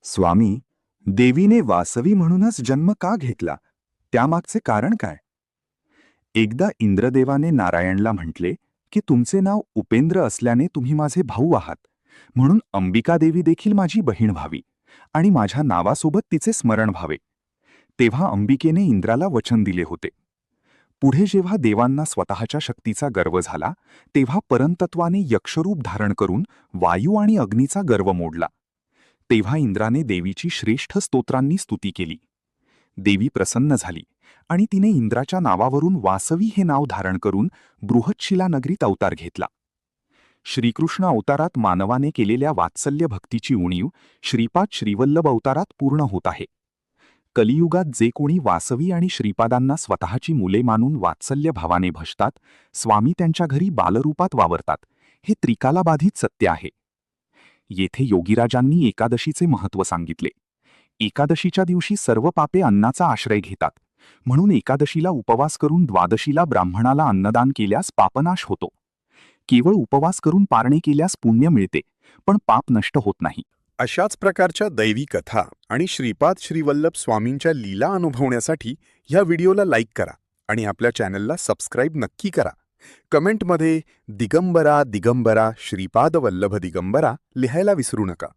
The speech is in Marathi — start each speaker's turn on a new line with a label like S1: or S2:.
S1: स्वामी, देवीने वासवी म्हणूनच जन्म का घेतला? त्यामागचे कारण काय? एकदा इंद्रदेवाने नारायणला म्हटले की तुमचे नाव उपेंद्र असल्याने तुम्ही माझे भाऊ आहात, म्हणून अंबिका देवी देखील माझी बहीण व्हावी आणि माझ्या नावासोबत तिचे स्मरण व्हावे. तेव्हा अंबिकेने इंद्राला वचन दिले होते. पुढे जेव्हा देवांना स्वतःच्या शक्तीचा गर्व झाला, तेव्हा परंतत्वाने यक्षरूप धारण करून वायू आणि अग्नीचा गर्व मोडला. तेव्हा इंद्राने देवीची श्रेष्ठ स्तोत्रांनी स्तुती केली. देवी प्रसन्न झाली आणि तिने इंद्राच्या नावावरून वासवी हे नाव धारण करून बृहतशिला नगरीत अवतार घेतला. श्रीकृष्ण अवतारात मानवाने केलेल्या वात्सल्य भक्तीची उणीव श्रीपाद श्रीवल्लभ अवतारात पूर्ण होत आहे. कलियुगात जे कोणी वासवी आणि श्रीपादांना स्वतःची मुले मानून वात्सल्य भावाने भजतात, स्वामी त्यांच्या घरी बालरूपात वावरतात, हे त्रिकालाबाधित सत्य आहे. येथे योगीराजांनी एकादशीचे महत्त्व सांगितले. एकादशीच्या दिवशी सर्व पापे अन्नाचा आश्रय घेतात, म्हणून एकादशीला उपवास करून द्वादशीला ब्राह्मणाला अन्नदान केल्यास पापनाश होतो. केवळ उपवास करून पारणे केल्यास पुण्य मिळते, पण पाप नष्ट होत नाही.
S2: अशाच प्रकारच्या दैवी कथा आणि श्रीपाद श्रीवल्लभ स्वामींच्या लीला अनुभवण्यासाठी ह्या व्हिडिओला लाईक करा आणि आपल्या चॅनलला सबस्क्राईब नक्की करा. कमेंटमध्ये दिगंबरा दिगंबरा श्रीपाद वल्लभ दिगंबरा लिहायला विसरू नका.